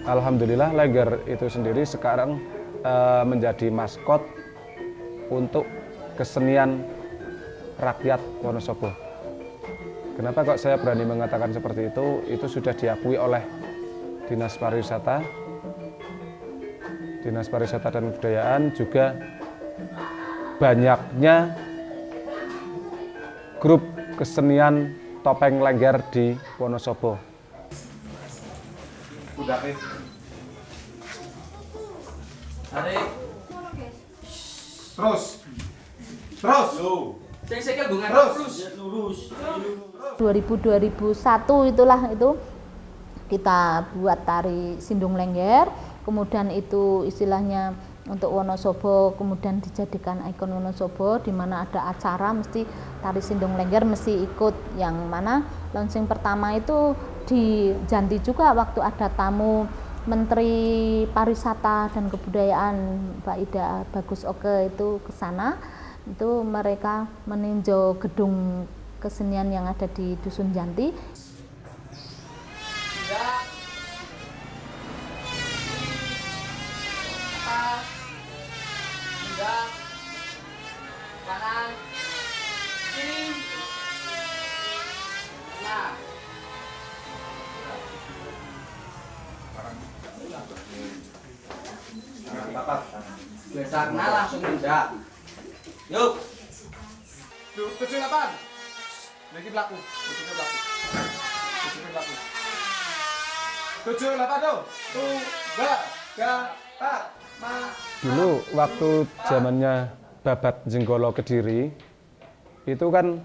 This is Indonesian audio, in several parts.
Alhamdulillah Lengger itu sendiri sekarang menjadi maskot untuk kesenian rakyat Wonosobo. Kenapa kok saya berani mengatakan seperti itu? Itu sudah diakui oleh Dinas Pariwisata, Dinas Pariwisata dan Kebudayaan, juga banyaknya grup kesenian topeng Lengger di Wonosobo. Terus. Lurus. 2001 itu kita buat tari Sindung Lengger, kemudian itu istilahnya untuk Wonosobo, kemudian dijadikan ikon Wonosobo, di mana ada acara mesti tari Sindung Lengger mesti ikut, yang mana launching pertama itu di Janti juga waktu ada tamu Menteri Pariwisata dan Kebudayaan Mbak Ida Bagus Oke itu ke sana, itu mereka meninjau gedung kesenian yang ada di Dusun Janti. Kanan, kiri, nah. Besarnya langsung mendak. Yuk. 78. Lagi berlaku. 78 tuh. 2, 3, 4, 5. Dulu waktu zamannya Babat Jenggolo Kediri, itu kan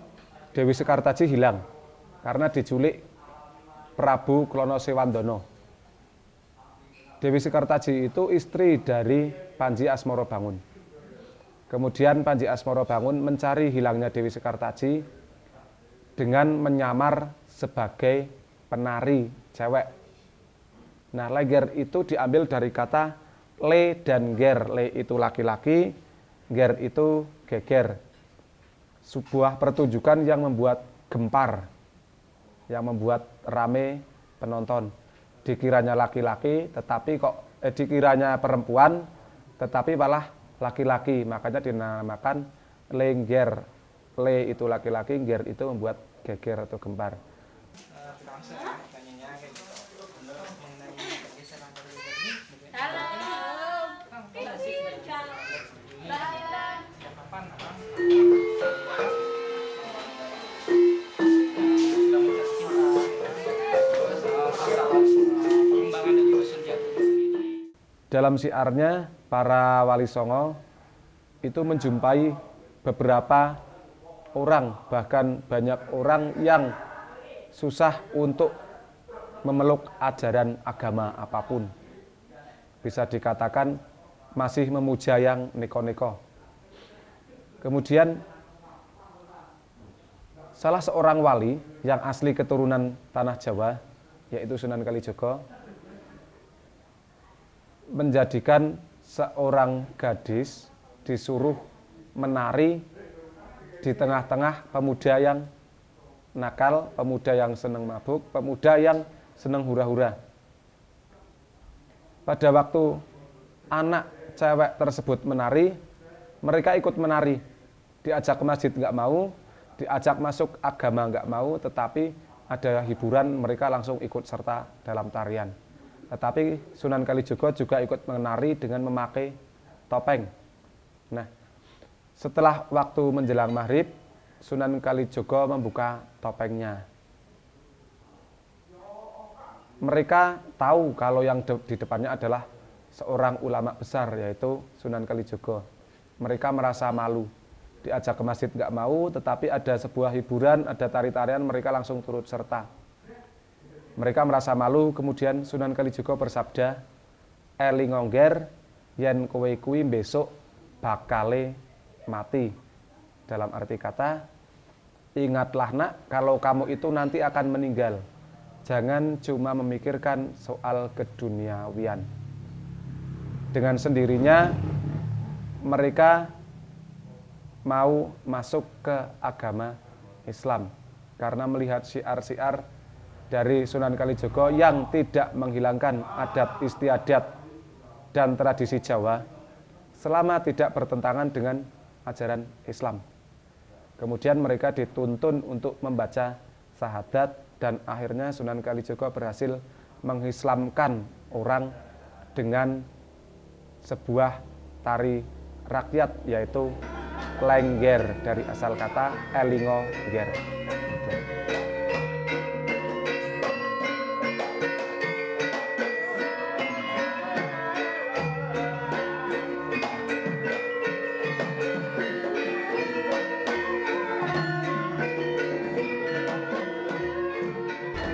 Dewi Sekartaji hilang karena diculik Prabu Klono Sewandono. Dewi Sekartaji itu istri dari Panji Asmorobangun. Kemudian Panji Asmorobangun mencari hilangnya Dewi Sekartaji dengan menyamar sebagai penari cewek. Nah, Lengger itu diambil dari kata le dan ger. Le itu laki-laki, ger itu geger. Sebuah pertunjukan yang membuat gempar, yang membuat rame penonton. Dikiranya laki-laki, tetapi dikiranya perempuan, tetapi malah laki-laki. Makanya dinamakan Lengger. Le itu laki-laki, ger itu membuat geger atau gempar. Dalam syiarnya, para wali songo itu menjumpai beberapa orang, bahkan banyak orang yang susah untuk memeluk ajaran agama apapun. Bisa dikatakan masih memuja yang neko-neko. Kemudian salah seorang wali yang asli keturunan tanah Jawa, yaitu Sunan Kalijogo, menjadikan seorang gadis disuruh menari di tengah-tengah pemuda yang nakal, pemuda yang senang mabuk, pemuda yang senang hura-hura. Pada waktu anak cewek tersebut menari, mereka ikut menari. Diajak ke masjid nggak mau, diajak masuk agama nggak mau, tetapi ada hiburan, mereka langsung ikut serta dalam tarian. Tetapi Sunan Kalijogo juga ikut menari dengan memakai topeng. Nah, setelah waktu menjelang maghrib, Sunan Kalijogo membuka topengnya. Mereka tahu kalau yang di depannya adalah seorang ulama besar, yaitu Sunan Kalijogo. Mereka merasa malu. Diajak ke masjid nggak mau, tetapi ada sebuah hiburan, ada tari-tarian, mereka langsung turut serta. Mereka merasa malu, kemudian Sunan Kalijogo bersabda, "Eli ngongger, yen kowe kuwi besok bakale mati." Dalam arti kata, ingatlah nak, kalau kamu itu nanti akan meninggal. Jangan cuma memikirkan soal keduniawian. Dengan sendirinya, mereka mau masuk ke agama Islam karena melihat syiar-syiar dari Sunan Kalijogo yang tidak menghilangkan adat istiadat dan tradisi Jawa selama tidak bertentangan dengan ajaran Islam. Kemudian mereka dituntun untuk membaca syahadat dan akhirnya Sunan Kalijogo berhasil mengislamkan orang dengan sebuah tari rakyat yaitu lengger dari asal kata elingo ger.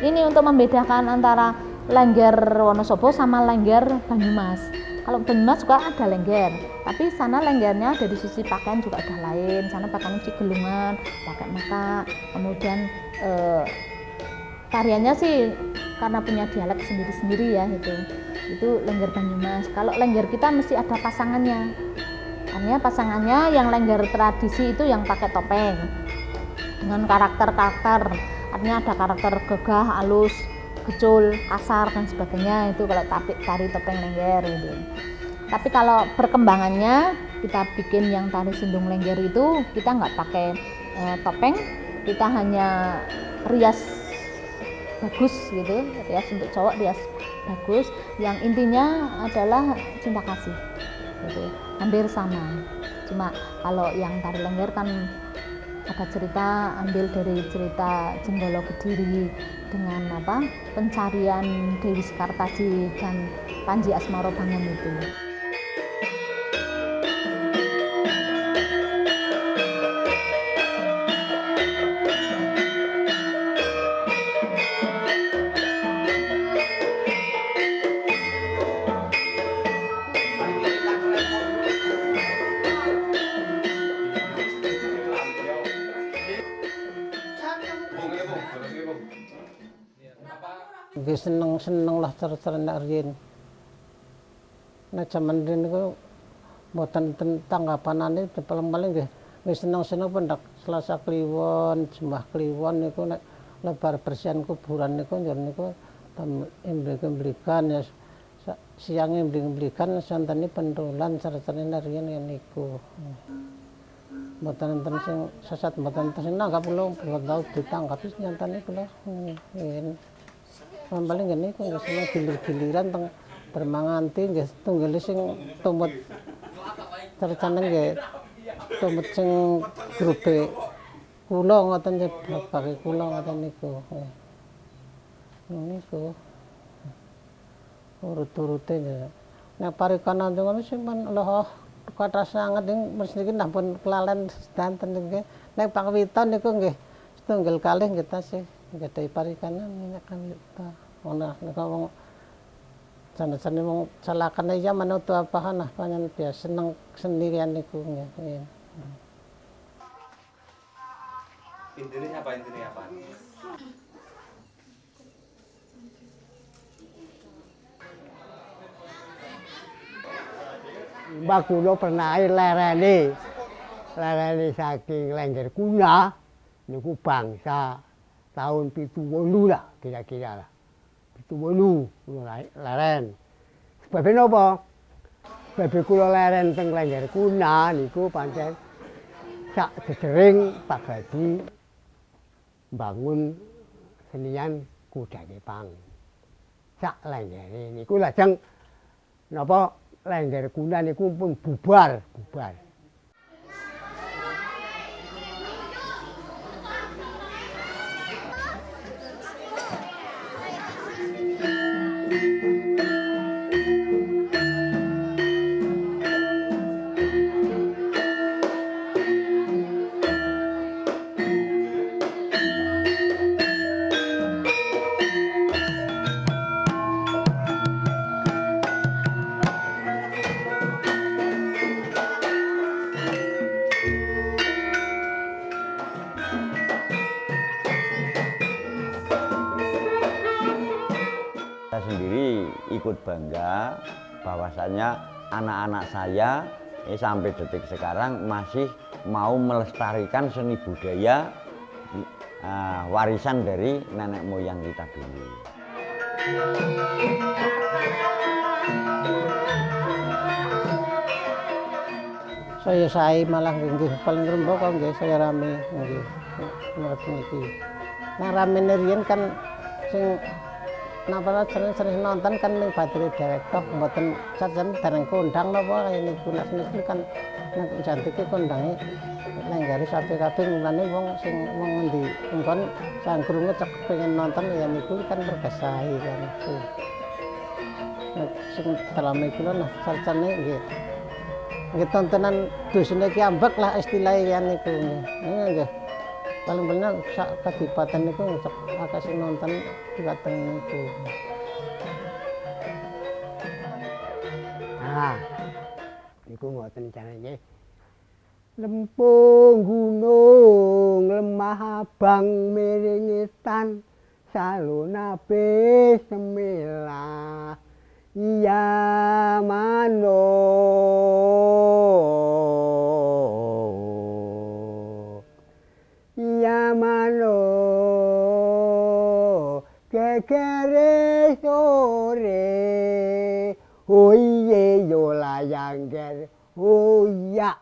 Ini untuk membedakan antara lengger Wonosobo sama lengger Banyumas. Kalau Banyumas juga ada lengger, tapi sana lenggernya dari sisi pakaian juga udah lain. Sana pakaiannya cigelungan, pakai mata. Kemudian tariannya sih karena punya dialek sendiri-sendiri ya itu. Itu lengger Banyumas. Kalau lengger kita mesti ada pasangannya. Artinya pasangannya yang lengger tradisi itu yang pakai topeng dengan karakter-karakter. Artinya ada karakter gagah, halus, gecul, kasar dan sebagainya. Itu kalau tari topeng lengger gitu. Tapi kalau perkembangannya kita bikin yang tari sindung lengger itu kita nggak pakai topeng, kita hanya rias bagus gitu, rias untuk cowok rias bagus. Yang intinya adalah cinta kasih, gitu. Hampir sama. Cuma kalau yang tari lengger kan ada cerita ambil dari cerita Jenggolo Kediri dengan pencarian Dewi Sekartaji dan Panji Asmarobangun itu. Nggih seneng lah cara-cara nek riyen. Nek jaman riyen niku mboten tanggapanane paling nggih seneng-seneng pendak Selasa Kliwon, Jembah Kliwon niku nek lebar bersihan kuburan niku njen niku imblek-imblikan ya siang imblek-imblikan santane pentolan cara-cara riyen niku. Mboten enten sing sesat, mboten enten sing nanggap kula tau ditangkap nyantane kula ngene. Paling ngene kok nggih seneng gilir-giliran teng bermanganti nggih tunggal sing tumut carane nggih tumut sing grupe kula ngoten nggih bapake kula ngoten niku. Niku urut-urute nggih. Nek parikana ngono sing lho kathah sanget mesti niki nampun kelalen sedanten nggih. Nek pangwitan niku nggih setunggal kalih nggih tasih gadhahi parikanan minyak kawita. Ono nek wong jan-jane wong celakane ya manut apahan panjen biasa seneng sendirian niku nggih. Intinya apa? Mbak kulo pernah lereni saking Lengger Kuna niku bangsa tahun 78 lah kira-kira lah. 78 kulo leren. Sebab napa? Sebab kulo leren teng Lengger Kuna niku pancen sak dedering Pak Hadi bangun senian kuda Jepang. Sak Lengger niku lajeng napa Lengger Kuna niku pun bubar. Saya sendiri ikut bangga bahwasannya anak-anak saya sampai detik sekarang masih mau melestarikan seni budaya warisan dari nenek moyang kita dulu. Saya malah nggih paling rembug kok nggih saya rame nggih. Ngoten iki. Nah rame riyen kan sing napa sering nonton kan ning Badri dhewek tok mboten sajen dereng kondang napa kaya niku niku kan nek jantike kondange lenggare kabeh mulane wong sing wong ngendi engkon sangkrunge cek pengen nonton ya niku kan berkesahi kan niku. Nek sing daleme kula nah sarjane nggih. Nggih tontonan dusune ki ambek lah istilahnya ya niku nggih. Paling bener sak kadipaten niku cek akeh sing nonton diwateng niku. Niku ngoten carane. Lempung gunung lemah abang miringitan salunabe semilah iya mano iya mano kekere sore oh iye yo layang ger oh iya.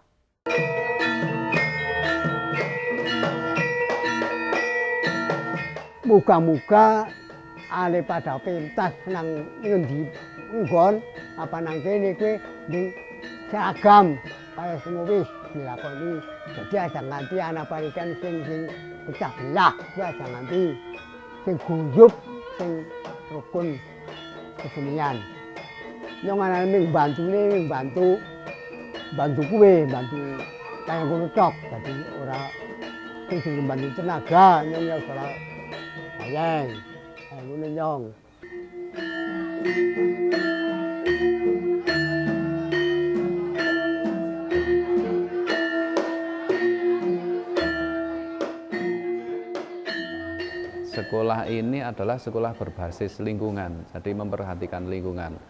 Muga-muga ale pada pentas nang ngendi nggon apa nang kene kuwi ning seragam kaya sing wis dilakoni. Jadi aja nganti anak parikan sing pecah belah, kuwi aja nganti sing guyub sing rukun kesenian. Nyong ana ming bantu kuwe, bantu kaya ngono tok. Dadi ora sing bantu tenaga nyong ya ora bayang. Ngono nyong. Sekolah ini adalah sekolah berbasis lingkungan, jadi memperhatikan lingkungan.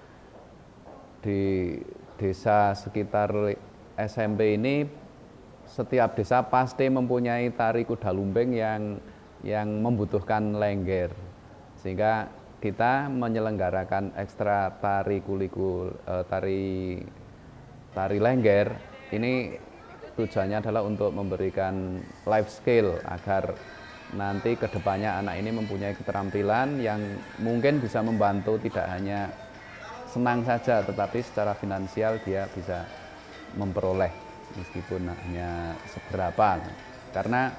Di desa sekitar SMP ini, setiap desa pasti mempunyai tari kuda lumping yang membutuhkan lengger. Sehingga kita menyelenggarakan ekstra tari kulikul, tari lengger. Ini tujuannya adalah untuk memberikan life skill agar nanti kedepannya anak ini mempunyai keterampilan yang mungkin bisa membantu tidak hanya senang saja, tetapi secara finansial dia bisa memperoleh meskipun hanya seberapa. Karena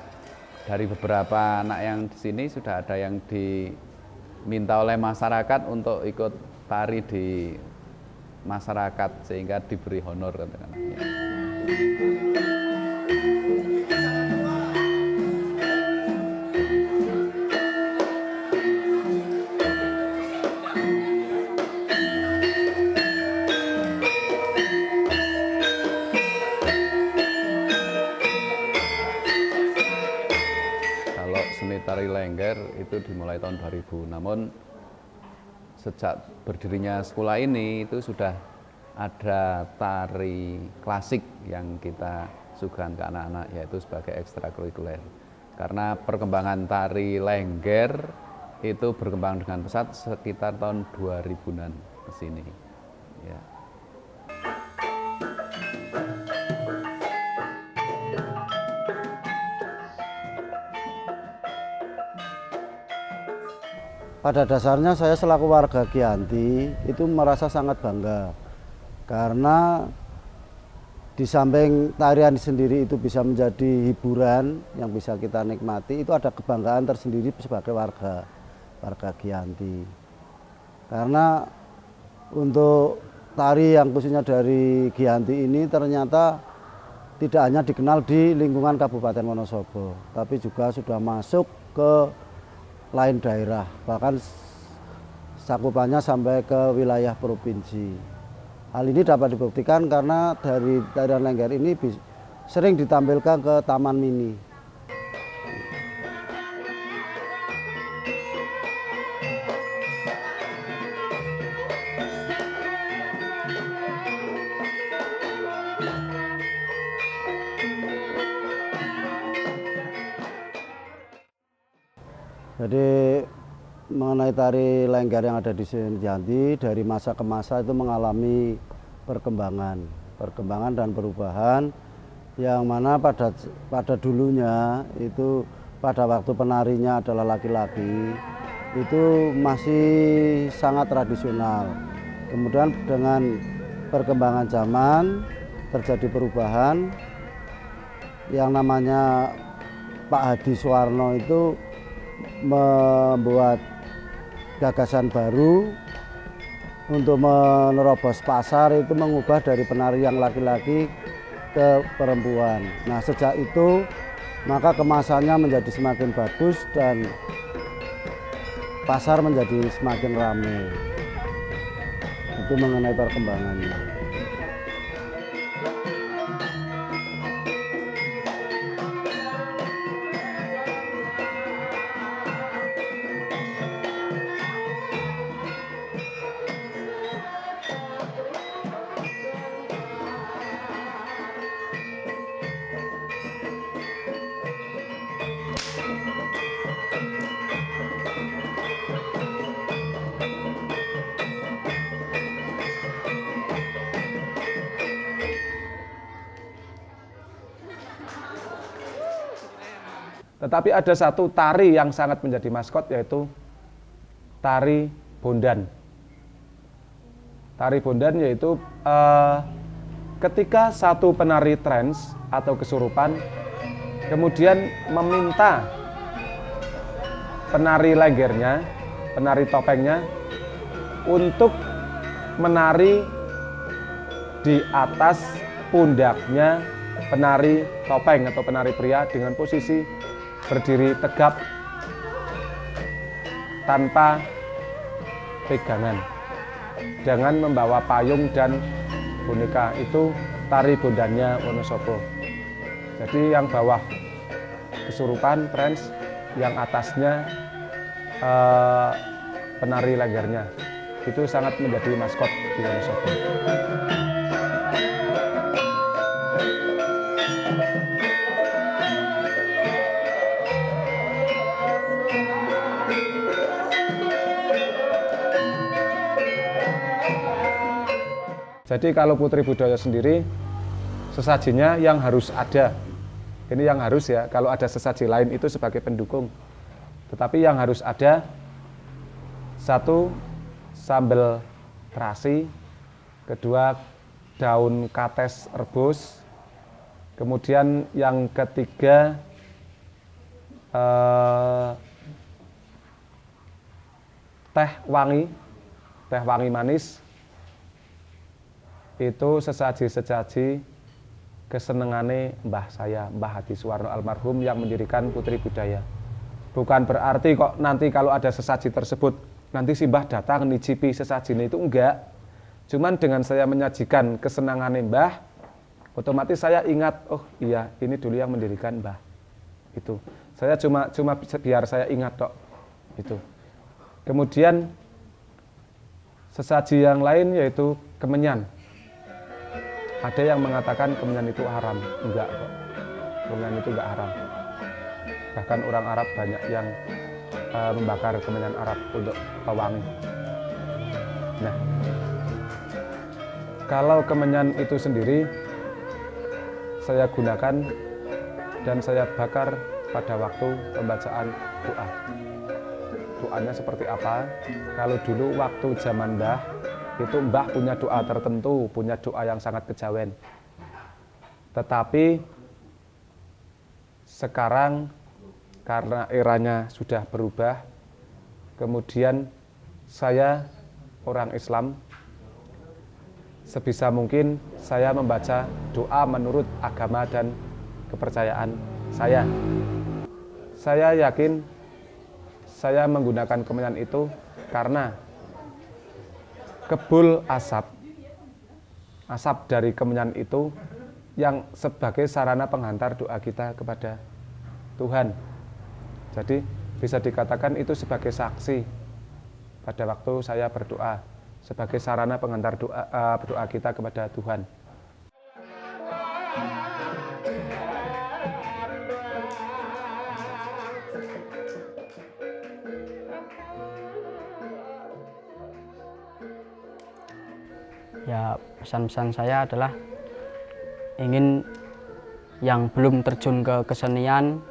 dari beberapa anak yang di sini sudah ada yang diminta oleh masyarakat untuk ikut tari di masyarakat sehingga diberi honor katakanlah. Tari lengger itu dimulai tahun 2000, namun sejak berdirinya sekolah ini itu sudah ada tari klasik yang kita suguhkan ke anak-anak, yaitu sebagai ekstrakurikuler. Karena perkembangan tari lengger itu berkembang dengan pesat sekitar tahun 2000-an ke sini. Ya. Pada dasarnya saya selaku warga Giyanti itu merasa sangat bangga karena di samping tarian sendiri itu bisa menjadi hiburan yang bisa kita nikmati, itu ada kebanggaan tersendiri sebagai warga Giyanti. Karena untuk tari yang khususnya dari Giyanti ini ternyata tidak hanya dikenal di lingkungan Kabupaten Wonosobo, tapi juga sudah masuk ke lain daerah, bahkan cakupannya sampai ke wilayah provinsi. Hal ini dapat dibuktikan karena dari tarian lengger ini sering ditampilkan ke taman mini. Jadi mengenai tari Lengger yang ada di Sinjanti dari masa ke masa itu mengalami perkembangan dan perubahan yang mana pada dulunya itu pada waktu penarinya adalah laki-laki itu masih sangat tradisional. Kemudian dengan perkembangan zaman terjadi perubahan yang namanya Pak Hadi Suwarno itu membuat gagasan baru untuk menerobos pasar, itu mengubah dari penari yang laki-laki ke perempuan. Nah, sejak itu maka kemasannya menjadi semakin bagus dan pasar menjadi semakin ramai. Itu mengenai perkembangannya. Tetapi ada satu tari yang sangat menjadi maskot, yaitu tari bondan. Tari bondan yaitu ketika satu penari trans atau kesurupan kemudian meminta penari lenggernya, penari topengnya untuk menari di atas pundaknya penari topeng atau penari pria dengan posisi berdiri tegap tanpa pegangan, jangan membawa payung dan boneka. Itu tari bondannya Wonosobo. Jadi yang bawah kesurupan trans, yang atasnya penari lenggernya. Itu sangat menjadi maskot di Wonosobo. Jadi kalau Putri Budaya sendiri, sesajinya yang harus ada. Ini yang harus ya, kalau ada sesaji lain itu sebagai pendukung. Tetapi yang harus ada, satu, sambal terasi, kedua, daun kates rebus, kemudian yang ketiga, teh wangi manis. Itu sesaji-sesaji kesenengane mbah saya, Mbah Hadi Suwarno almarhum yang mendirikan Putri Budaya. Bukan berarti kok nanti kalau ada sesaji tersebut, nanti si mbah datang nicipi sesajinya, itu enggak. Cuman dengan saya menyajikan kesenangane mbah, otomatis saya ingat, oh iya ini dulu yang mendirikan mbah. Itu. Saya cuma biar saya ingat tok. Itu. Kemudian sesaji yang lain yaitu kemenyan. Ada yang mengatakan kemenyan itu haram. Enggak kok. Kemenyan itu enggak haram. Bahkan orang Arab banyak yang membakar kemenyan Arab untuk pewangi. Nah, kalau kemenyan itu sendiri saya gunakan dan saya bakar pada waktu pembacaan doa. Doanya seperti apa? Kalau dulu waktu zaman mbah, itu mbah punya doa tertentu, punya doa yang sangat kejawen. Tetapi sekarang karena eranya sudah berubah, kemudian saya orang Islam, sebisa mungkin saya membaca doa menurut agama dan kepercayaan saya. Saya yakin saya menggunakan kemenyan itu karena kebul asap dari kemenyan itu yang sebagai sarana penghantar doa kita kepada Tuhan. Jadi bisa dikatakan itu sebagai saksi pada waktu saya berdoa, sebagai sarana penghantar doa kita kepada Tuhan. Ya pesan-pesan saya adalah ingin yang belum terjun ke kesenian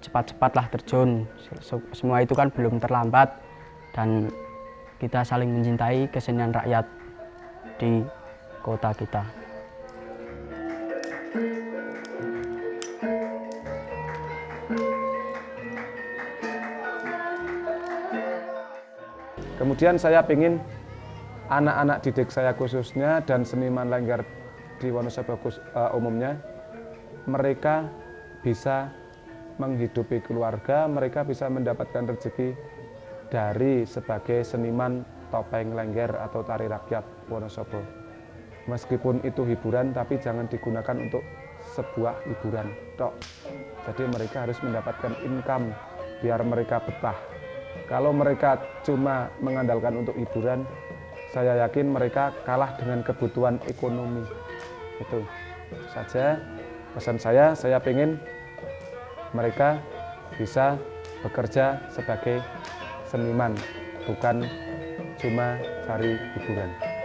cepat-cepatlah terjun. Semua itu kan belum terlambat dan kita saling mencintai kesenian rakyat di kota kita. Kemudian saya ingin anak-anak didik saya khususnya dan seniman Lengger di Wonosobo umumnya, mereka bisa menghidupi keluarga, mereka bisa mendapatkan rezeki dari sebagai seniman topeng Lengger atau tari rakyat Wonosobo. Meskipun itu hiburan, tapi jangan digunakan untuk sebuah hiburan tok. Jadi mereka harus mendapatkan income biar mereka betah. Kalau mereka cuma mengandalkan untuk hiburan, saya yakin mereka kalah dengan kebutuhan ekonomi. Itu saja pesan saya ingin mereka bisa bekerja sebagai seniman, bukan cuma cari hiburan. Gitu.